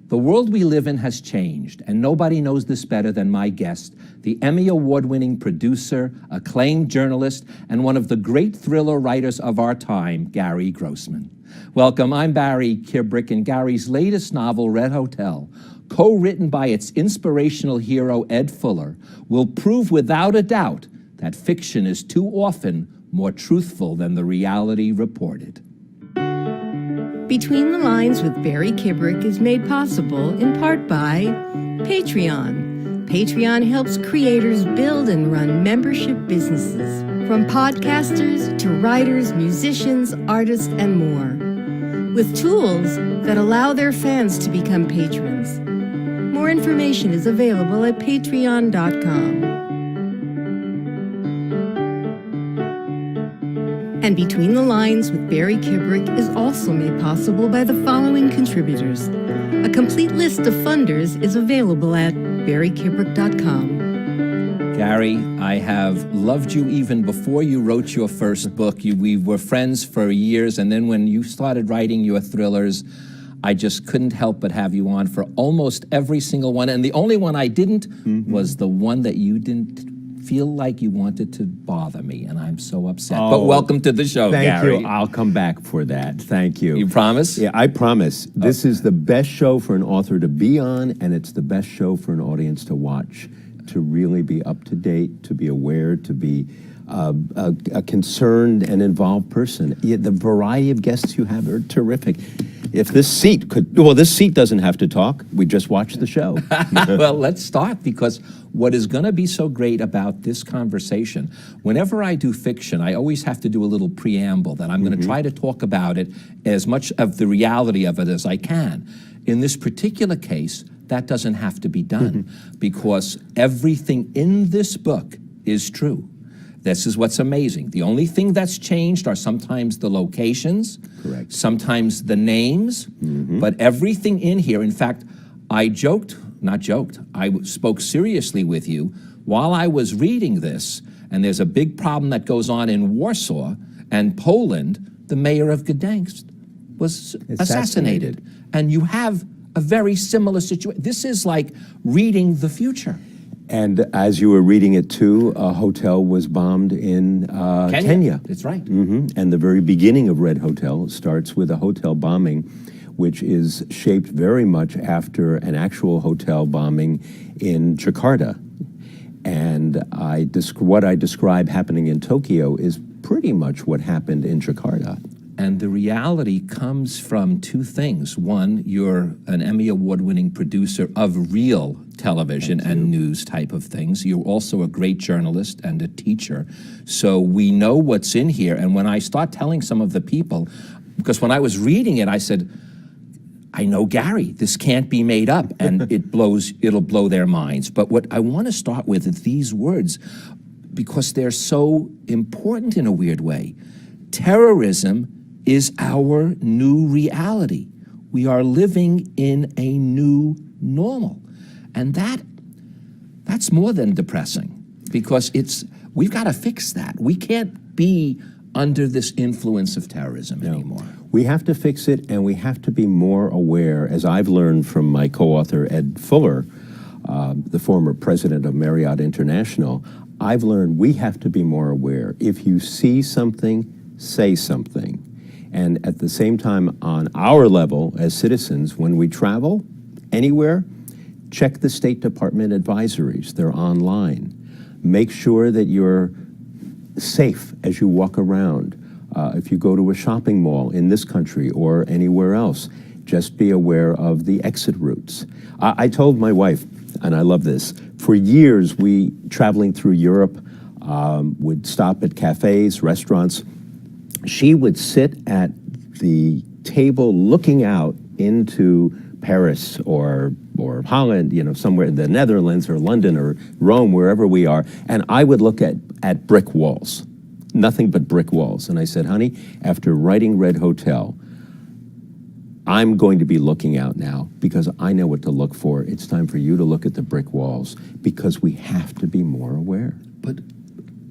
The world we live in has changed, and nobody knows this better than my guest, the Emmy Award-winning producer, acclaimed journalist, and one of the great thriller writers of our time, Gary Grossman. Welcome, I'm Barry Kibrick, and Gary's latest novel, Red Hotel, co-written by its inspirational hero, Ed Fuller, will prove without a doubt that fiction is too often more truthful than the reality reported. Between the Lines with Barry Kibrick is made possible in part by Patreon. Patreon helps creators build and run membership businesses, from podcasters to writers, musicians, artists, and more, with tools that allow their fans to become patrons. More information is available at patreon.com. And Between the Lines with Barry Kibrick is also made possible by the following contributors. A complete list of funders is available at barrykibrick.com. Gary, I have loved you even before you wrote your first book. We were friends for years, and then when you started writing your thrillers, I just couldn't help but have you on for almost every single one. And the only one I didn't was the one that you didn't feel like you wanted to bother me, and I'm so upset. But welcome to the show, Gary. Thank you. I'll come back for that. Thank you. You promise? Yeah, I promise. This is the best show for an author to be on, and it's the best show for an audience to watch, to really be up to date, to be aware, to be a concerned and involved person. Yeah, the variety of guests you have are terrific. If this seat could, well, this seat doesn't have to talk. We just watch the show. Well, let's start, because what is going to be so great about this conversation, whenever I do fiction, I always have to do a little preamble that I'm going to try to talk about it as much of the reality of it as I can. In this particular case, that doesn't have to be done because everything in this book is true. This is what's amazing. The only thing that's changed are sometimes the locations, correct, sometimes the names, but everything in here, in fact, I spoke seriously with you while I was reading this, and there's a big problem that goes on in Warsaw and Poland. The mayor of Gdansk was assassinated. And you have a very similar situation. This is like reading the future. And as you were reading it too, a hotel was bombed in Kenya. That's right. And the very beginning of Red Hotel starts with a hotel bombing, which is shaped very much after an actual hotel bombing in Jakarta. And what I describe happening in Tokyo is pretty much what happened in Jakarta. And the reality comes from two things. One, you're an Emmy Award-winning producer of real television and news type of things. You're also a great journalist and a teacher. So we know what's in here. And when I start telling some of the people, because when I was reading it, I said, I know Gary, this can't be made up, and it'll blow their minds. But what I want to start with is these words, because they're so important in a weird way. Terrorism is our new reality. We are living in a new normal. And that's more than depressing, because we've got to fix that. We can't be under this influence of terrorism anymore. We have to fix it, and we have to be more aware, as I've learned from my co-author, Ed Fuller, the former president of Marriott International. I've learned we have to be more aware. If you see something, say something. And at the same time, on our level as citizens, when we travel anywhere, check the State Department advisories. They're online. Make sure that you're safe as you walk around. If you go to a shopping mall in this country or anywhere else, just be aware of the exit routes. I told my wife, and I love this, for years we, traveling through Europe, would stop at cafes, restaurants. She would sit at the table looking out into Paris or Holland, somewhere in the Netherlands or London or Rome, wherever we are, and I would look at brick walls, nothing but brick walls. And I said, honey, after writing Red Hotel, I'm going to be looking out now because I know what to look for. It's time for you to look at the brick walls because we have to be more aware. But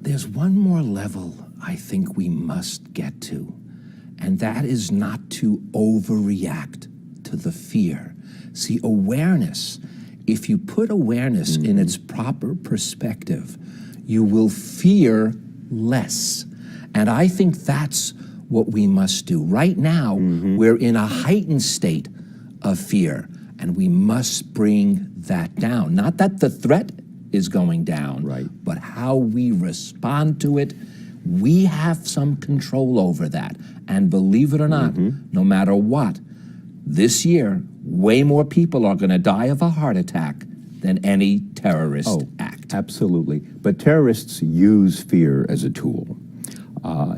there's one more level I think we must get to, and that is not to overreact to the fear. See, awareness, if you put awareness in its proper perspective, you will fear less. And I think that's what we must do. Right now, we're in a heightened state of fear, and we must bring that down. Not that the threat is going down, Right. but how we respond to it. We have some control over that. And believe it or not, no matter what, this year, way more people are going to die of a heart attack than any terrorist act. Absolutely. But terrorists use fear as a tool.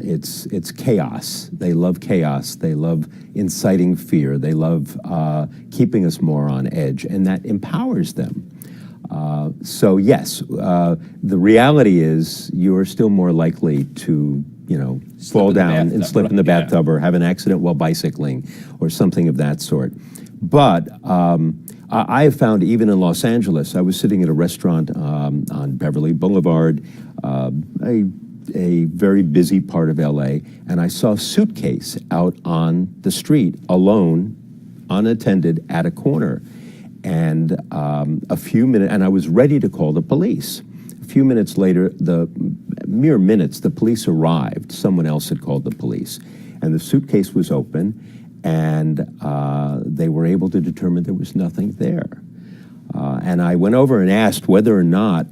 It's chaos. They love chaos. They love inciting fear. They love keeping us more on edge, and that empowers them. So yes, the reality is you're still more likely to, fall down and slip in the bathtub or have an accident while bicycling or something of that sort. But I have found even in Los Angeles, I was sitting at a restaurant on Beverly Boulevard, a very busy part of LA, and I saw a suitcase out on the street alone, unattended at a corner. And a few minutes, and I was ready to call the police. A few minutes later, mere minutes, the police arrived. Someone else had called the police. And the suitcase was open, and they were able to determine there was nothing there. And I went over and asked whether or not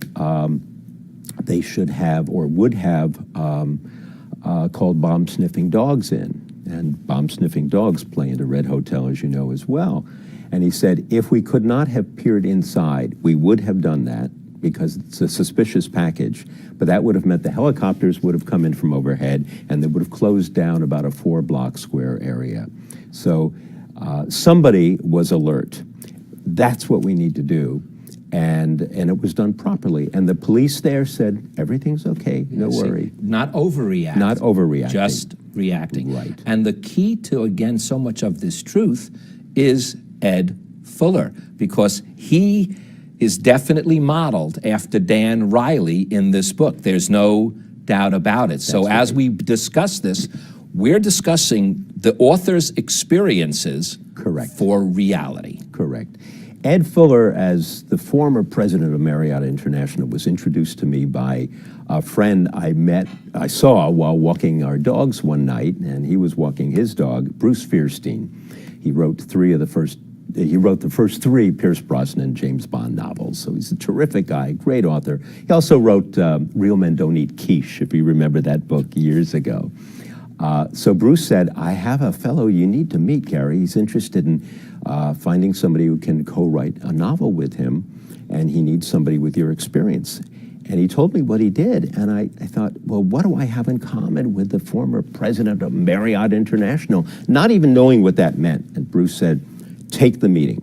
they should have or would have called bomb-sniffing dogs in. And bomb-sniffing dogs play into Red Hotel, as you know, as well. And he said, if we could not have peered inside, we would have done that because it's a suspicious package. But that would have meant the helicopters would have come in from overhead and they would have closed down about a 4-block square area. So somebody was alert. That's what we need to do. And it was done properly. And the police there said, everything's okay, no worry. Not overreact. Not overreacting. Just reacting. Right. And the key to, again, so much of this truth is Ed Fuller, because he is definitely modeled after Dan Riley in this book. There's no doubt about it. So as we discuss this, we're discussing the author's experiences for reality. Correct. Ed Fuller, as the former president of Marriott International, was introduced to me by a friend I saw while walking our dogs one night, and he was walking his dog, Bruce Fierstein. He wrote the first 3 Pierce Brosnan James Bond novels, so he's a terrific guy, great author. He also wrote Real Men Don't Eat Quiche, if you remember that book years ago. So Bruce said, I have a fellow you need to meet, Gary. He's interested in finding somebody who can co-write a novel with him, and he needs somebody with your experience. And he told me what he did, and I thought, well, what do I have in common with the former president of Marriott International? Not even knowing what that meant. And Bruce said, take the meeting,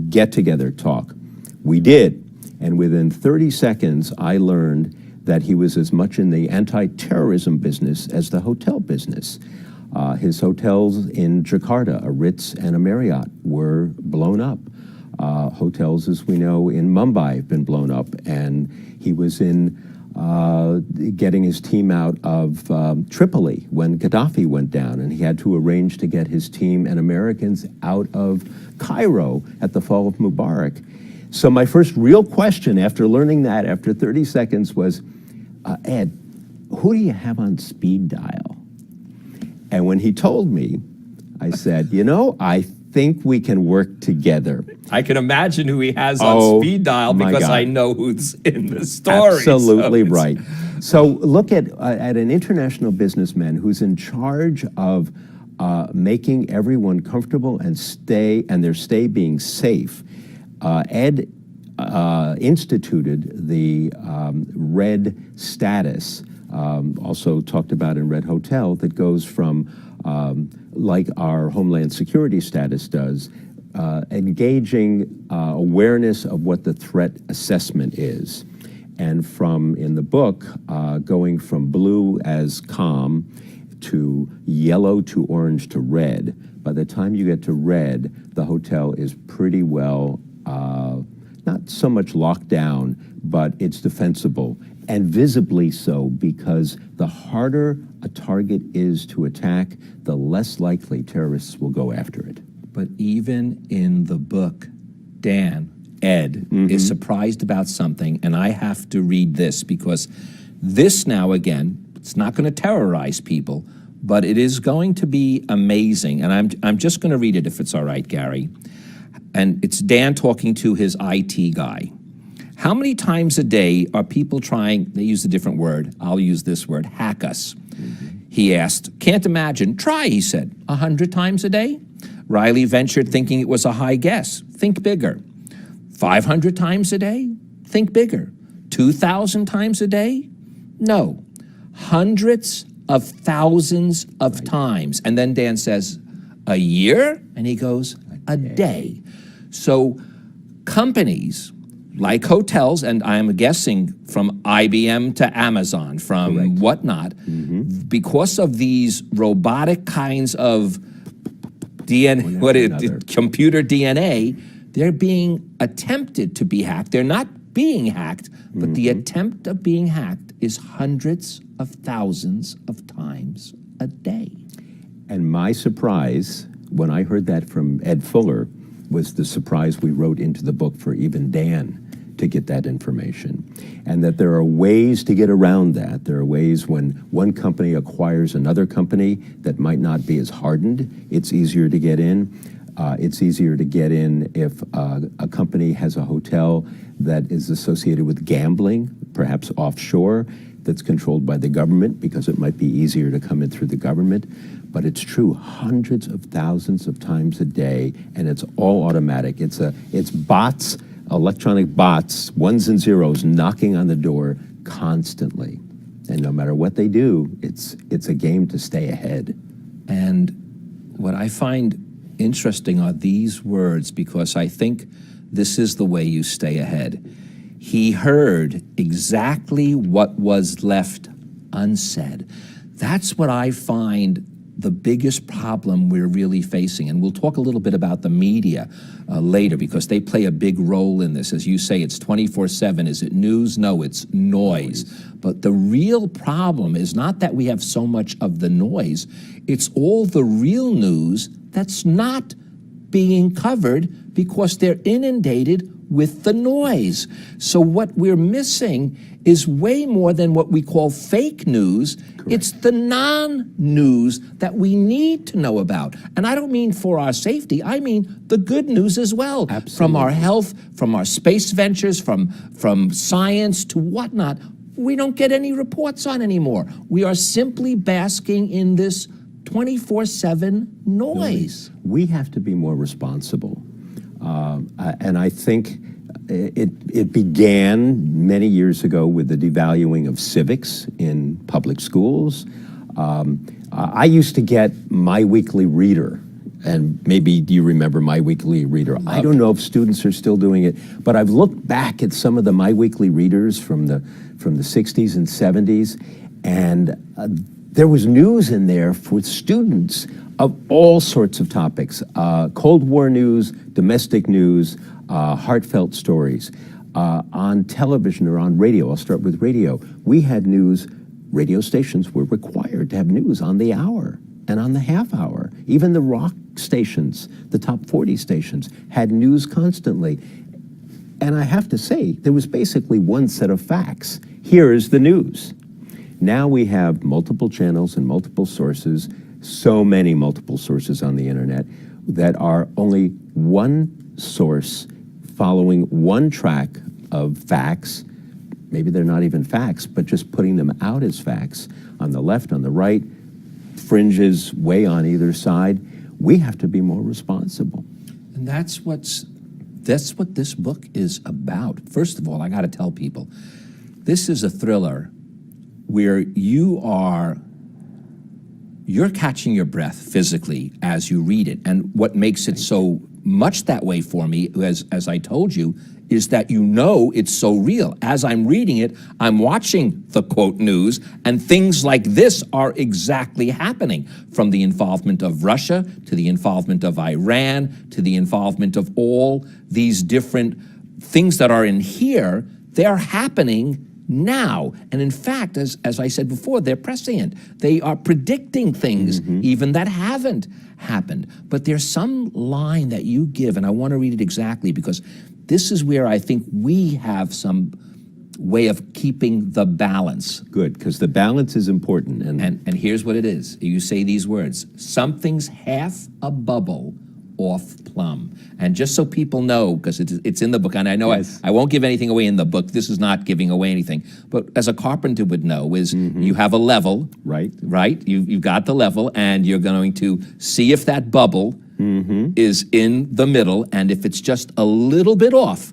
get together, talk. We did, and within 30 seconds, I learned that he was as much in the anti-terrorism business as the hotel business. His hotels in Jakarta, a Ritz and a Marriott, were blown up. Hotels, as we know, in Mumbai have been blown up, and he was in getting his team out of Tripoli when Gaddafi went down, and he had to arrange to get his team and Americans out of Cairo at the fall of Mubarak. So my first real question after learning that, after 30 seconds, was, Ed, who do you have on speed dial? And when he told me, I said, I think we can work together. I can imagine who he has on speed dial because I know who's in the story. Absolutely right. So look at an international businessman who's in charge of making everyone comfortable and their stay being safe. Ed instituted the red status, also talked about in Red Hotel, that goes from, like our Homeland Security status does, engaging awareness of what the threat assessment is. And in the book, going from blue as calm to yellow to orange to red. By the time you get to red, the hotel is pretty well, not so much locked down, but it's defensible, and visibly so, because the harder a target is to attack, the less likely terrorists will go after it. But even in the book, Dan, Ed, is surprised about something, and I have to read this because this now, again, it's not going to terrorize people, but it is going to be amazing. And I'm just going to read it if it's all right, Gary. And it's Dan talking to his IT guy. How many times a day are people trying, they use a different word, I'll use this word, hack us? He asked. Can't imagine. Try, he said. 100 times a day? Riley ventured, thinking it was a high guess. Think bigger. 500 times a day? Think bigger. 2,000 times a day? No. Hundreds of thousands of times. And then Dan says, a year? And he goes, a day. So companies like hotels, and I'm guessing from IBM to Amazon, from whatnot, because of these robotic kinds of DNA, computer DNA, they're being attempted to be hacked. They're not being hacked, but the attempt of being hacked is hundreds of thousands of times a day. And my surprise, when I heard that from Ed Fuller, was the surprise we wrote into the book for even Dan to get that information. And that there are ways to get around that. There are ways when one company acquires another company that might not be as hardened, it's easier to get in. It's easier to get in if a company has a hotel that is associated with gambling, perhaps offshore, that's controlled by the government, because it might be easier to come in through the government. But it's true, hundreds of thousands of times a day, and it's all automatic. It's bots, electronic bots, ones and zeros, knocking on the door constantly. And no matter what they do, it's a game to stay ahead. And what I find interesting are these words, because I think this is the way you stay ahead. He heard exactly what was left unsaid. That's what I find the biggest problem we're really facing. And we'll talk a little bit about the media later, because they play a big role in this. As you say, it's 24/7. Is it news? No, it's noise. But the real problem is not that we have so much of the noise. It's all the real news that's not being covered because they're inundated with the noise. So what we're missing is way more than what we call fake news. Correct. It's the non-news that we need to know about. And I don't mean for our safety, I mean the good news as well. Absolutely. From our health, from our space ventures, from science to whatnot. We don't get any reports on anymore. We are simply basking in this 24/7 noise. We have to be more responsible. And I think it began many years ago with the devaluing of civics in public schools. I used to get My Weekly Reader, and maybe you remember My Weekly Reader. I don't know if students are still doing it, but I've looked back at some of the My Weekly Readers from the 60s and 70s, and there was news in there for students of all sorts of topics, Cold War news, domestic news, heartfelt stories. On television or on radio, I'll start with radio, we had news. Radio stations were required to have news on the hour and on the half hour. Even the rock stations, the top 40 stations, had news constantly. And I have to say, there was basically one set of facts. Here is the news. Now we have multiple channels and multiple sources, so many multiple sources on the internet, that are only one source following one track of facts. Maybe they're not even facts, but just putting them out as facts on the left, on the right, fringes way on either side. We have to be more responsible. And that's what this book is about. First of all, I got to tell people, this is a thriller where you're catching your breath physically as you read it. And what makes it so much that way for me, as I told you, is that you know it's so real. As I'm reading it, I'm watching the quote news, and things like this are exactly happening, from the involvement of Russia to the involvement of Iran to the involvement of all these different things that are in here. They're happening now. And in fact, as I said before, they're prescient. They are predicting things even that haven't happened. But there's some line that you give, and I want to read it exactly because this is where I think we have some way of keeping the balance. Good, because the balance is important. And here's what it is. You say these words, something's half a bubble off plumb. And just so people know, because it's in the book, and I know Yes. I won't give anything away in the book. This is not giving away anything. But as a carpenter would know, is you have a level. Right. Right? You've got the level, and you're going to see if that bubble is in the middle, and if it's just a little bit off,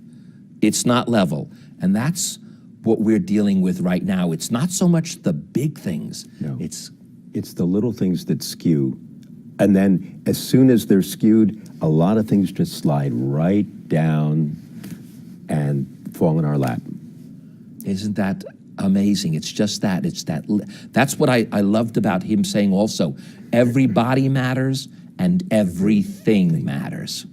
it's not level. And that's what we're dealing with right now. It's not so much the big things. No. It's the little things that skew. And then as soon as they're skewed, a lot of things just slide right down and fall in our lap. Isn't that amazing? It's just that. That's what I loved about him saying also, everybody matters and everything matters.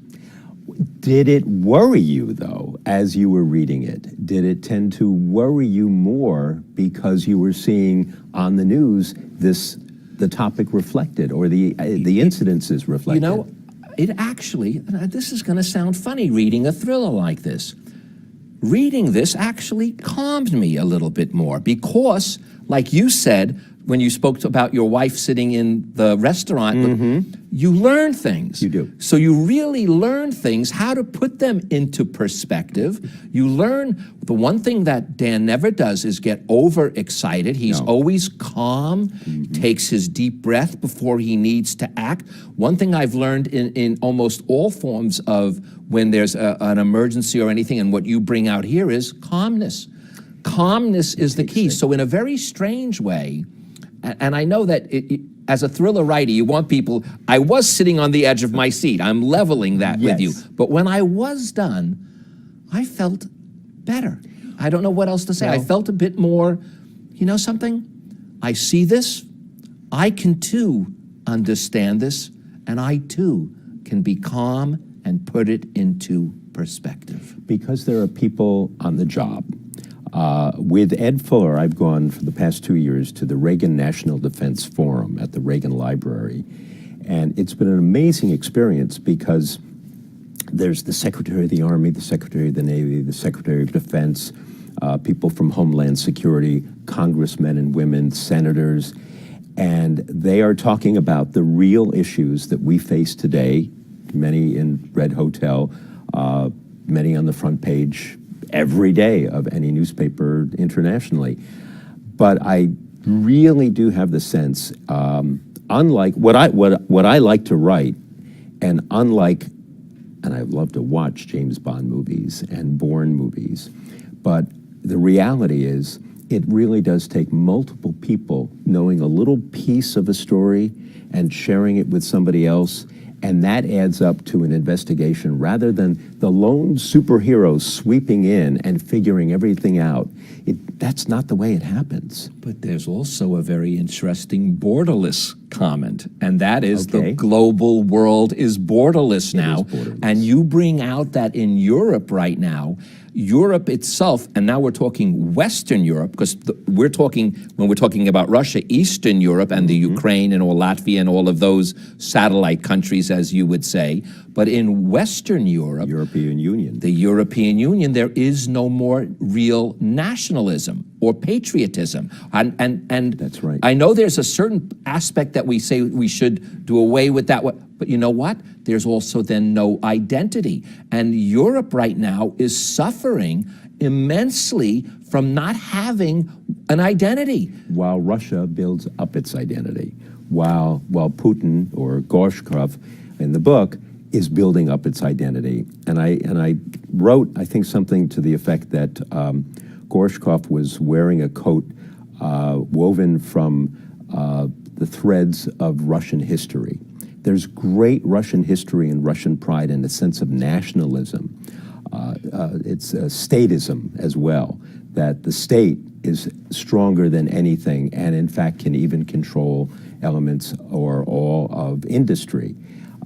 Did it worry you, though, as you were reading it? Did it tend to worry you more because you were seeing on the news the topic reflected, or the incidences reflected? You know, it actually, this is going to sound funny reading a thriller like this. Reading this actually calmed me a little bit more because, like you said, when you spoke about your wife sitting in the restaurant, you learn things. You do. So you really learn things, how to put them into perspective. You learn, the one thing that Dan never does is get overexcited. He's always calm, takes his deep breath before he needs to act. One thing I've learned in almost all forms of when there's an emergency or anything, and what you bring out here is calmness. Calmness is the key. So in a very strange way, and I know that as a thriller writer, you want people, I was sitting on the edge of my seat. I'm leveling that with you. But when I was done, I felt better. I don't know what else to say. I felt a bit more, you know something? I see this. I can too understand this. And I too can be calm and put it into perspective. Because there are people on the job. With Ed Fuller, I've gone for the past 2 years to the Reagan National Defense Forum at the Reagan Library. And it's been an amazing experience because there's the Secretary of the Army, the Secretary of the Navy, the Secretary of Defense, people from Homeland Security, congressmen and women, senators, and they are talking about the real issues that we face today, many in Red Hotel, many on the front page every day of any newspaper internationally. But I really do have the sense, unlike what I like to write, and unlike, and I love to watch James Bond movies and Bourne movies, but the reality is it really does take multiple people knowing a little piece of a story and sharing it with somebody else. And that adds up to an investigation rather than the lone superhero sweeping in and figuring everything out. That's not the way it happens. But there's also a very interesting borderless comment, and that is the global world is borderless now. And you bring out that in Europe right now, Europe itself, and now we're talking Western Europe, because we're talking, when we're talking about Russia, Eastern Europe and the Ukraine and all Latvia and all of those satellite countries, as you would say. But in Western Europe, European Union, the European Union, there is no more real nationalism or patriotism. And that's right. I know there's a certain aspect that we say we should do away with that, but you know what? There's also then no identity. And Europe right now is suffering immensely from not having an identity. While Russia builds up its identity, while Putin, or Gorshkov in the book, is building up its identity. And I wrote, I think, something to the effect that Gorshkov was wearing a coat woven from the threads of Russian history. There's great Russian history and Russian pride and a sense of nationalism. It's statism as well, that the state is stronger than anything and in fact can even control elements or all of industry.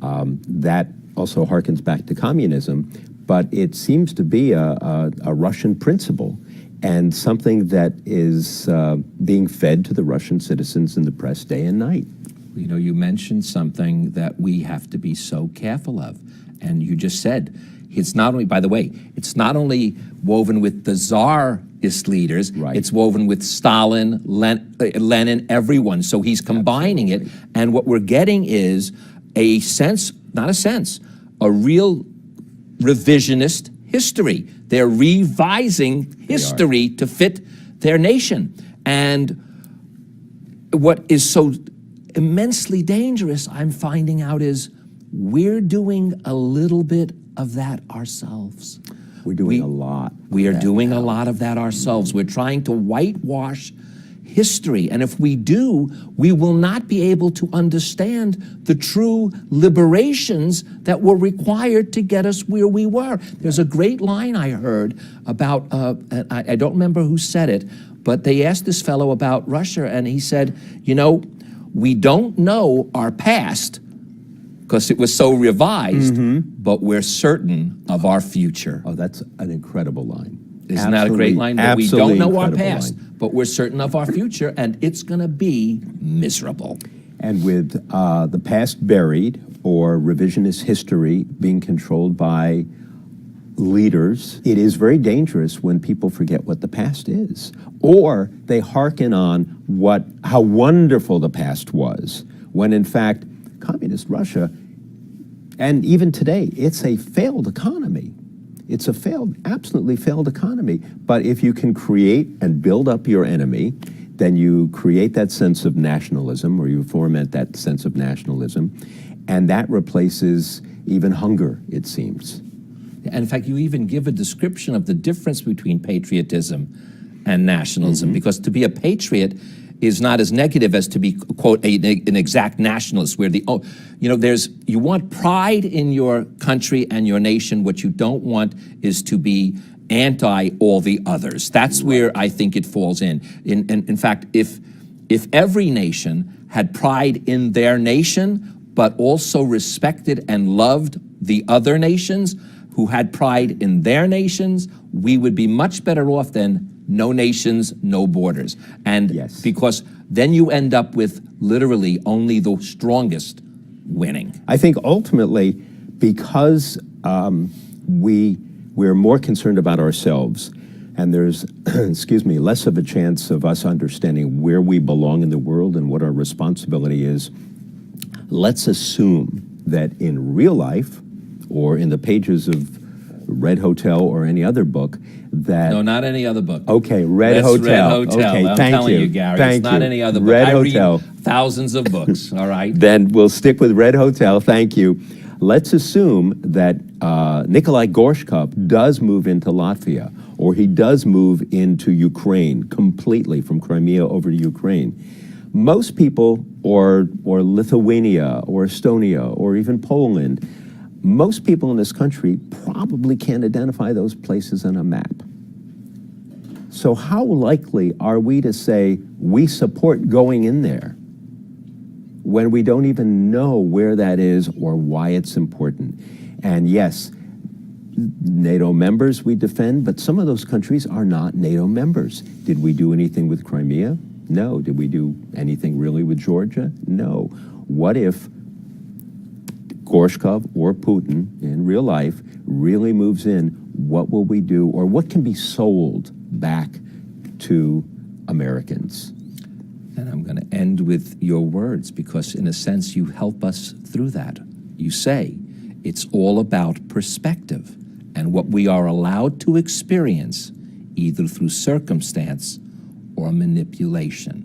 That also harkens back to communism, but it seems to be a Russian principle. and something that is being fed to the Russian citizens in the press day and night. You know, you mentioned something that we have to be so careful of. And you just said, it's not only, by the way, it's not only woven with the Tsarist leaders, Right. it's woven with Stalin, Lenin, everyone. So he's combining it. And what we're getting is a sense, not a sense, a real revisionist history. They're revising history to fit their nation. And what is so immensely dangerous, I'm finding out, is we're doing a little bit of that ourselves. We're doing a lot. We are doing a lot of that ourselves. We're trying to whitewash history. And if we do, we will not be able to understand the true liberations that were required to get us where we were. There's a great line I heard about, I don't remember who said it, but they asked this fellow about Russia, and he said, you know, we don't know our past because it was so revised, but we're certain of our future. Oh, that's an incredible line. Isn't that a great line? That we don't know our past, but we're certain of our future, and it's going to be miserable. And with the past buried or revisionist history being controlled by leaders, it is very dangerous when people forget what the past is, or they hearken on how wonderful the past was, when in fact, communist Russia, and even today, it's a failed economy. It's a absolutely failed economy. But if you can create and build up your enemy, then you create that sense of nationalism, or you foment that sense of nationalism, and that replaces even hunger, it seems. And in fact, you even give a description of the difference between patriotism and nationalism, because to be a patriot is not as negative as to be, quote, an exact nationalist, where you want pride in your country and your nation. What you don't want is to be anti all the others. That's where I think it falls in. In fact, if every nation had pride in their nation, but also respected and loved the other nations who had pride in their nations, we would be much better off than no nations, no borders. And yes, because then you end up with literally only the strongest winning. I think ultimately, because we're more concerned about ourselves, and there's, excuse me, less of a chance of us understanding where we belong in the world and what our responsibility is, let's assume that in real life, or in the pages of Red Hotel or any other book, that... No, not any other book. Okay, Red Hotel. Red Hotel. Okay, I'm thank telling you. you, Gary. Thank it's not you. any other book. Red I Hotel. read thousands of books, all right? Then we'll stick with Red Hotel, thank you. Let's assume that Nikolai Gorshkov does move into Latvia, or he does move into Ukraine completely, from Crimea over to Ukraine. Most people, or Lithuania, or Estonia, or even Poland, most people in this country probably can't identify those places on a map. So how likely are we to say we support going in there when we don't even know where that is or why it's important? And yes, NATO members we defend, but some of those countries are not NATO members. Did we do anything with Crimea? No. Did we do anything really with Georgia? No. What if Gorshkov or Putin in real life really moves in? What will we do, or what can be sold back to Americans? And I'm going to end with your words, because in a sense you help us through that. You say it's all about perspective and what we are allowed to experience, either through circumstance or manipulation.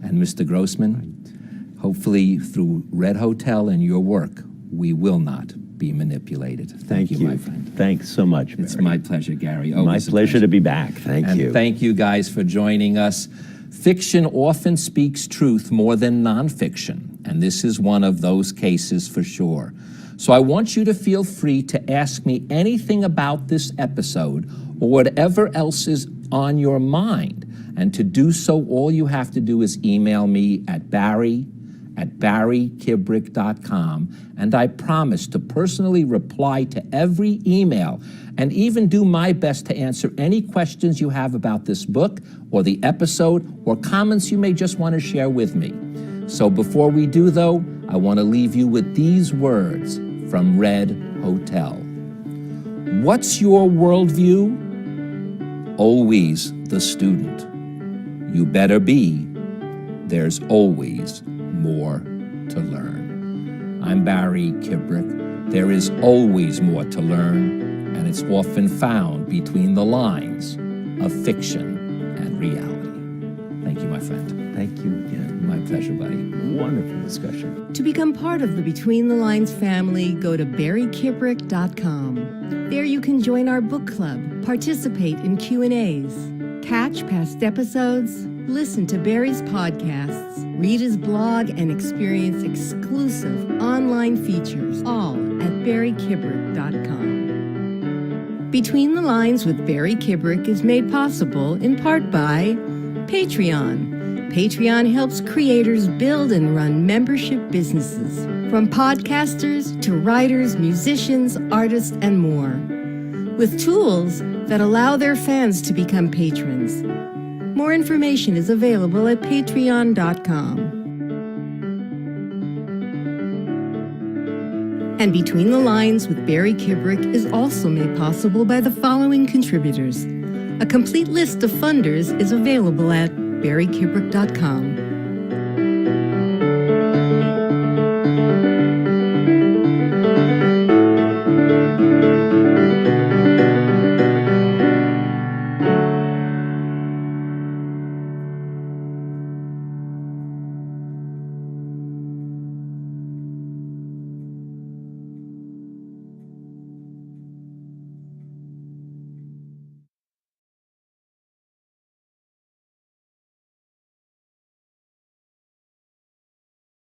And Mr. Grossman, hopefully through Red Hotel and your work, we will not be manipulated. Thank you, my friend. Thanks so much, Barry. It's my pleasure, Gary. My Always a pleasure to be back. Thank you. And thank you guys for joining us. Fiction often speaks truth more than nonfiction, and this is one of those cases for sure. So I want you to feel free to ask me anything about this episode or whatever else is on your mind. And to do so, all you have to do is email me at Barry at barrykibrick.com, and I promise to personally reply to every email and even do my best to answer any questions you have about this book or the episode or comments you may just want to share with me. So before we do, though, I want to leave you with these words from Red Hotel. What's your worldview? Always the student. You better be. There's always more to learn. I'm Barry Kibrick. There is always more to learn, and it's often found between the lines of fiction and reality. Thank you, my friend. Thank you again. My pleasure, buddy. Wonderful discussion. To become part of the Between the Lines family, go to barrykibrick.com. There you can join our book club, participate in Q&As, catch past episodes, listen to Barry's podcasts, read his blog, and experience exclusive online features, all at barrykibrick.com. Between the Lines with Barry Kibrick is made possible in part by Patreon. Patreon helps creators build and run membership businesses, from podcasters to writers, musicians, artists, and more, with tools that allow their fans to become patrons. More information is available at patreon.com. And Between the Lines with Barry Kibrick is also made possible by the following contributors. A complete list of funders is available at barrykibrick.com.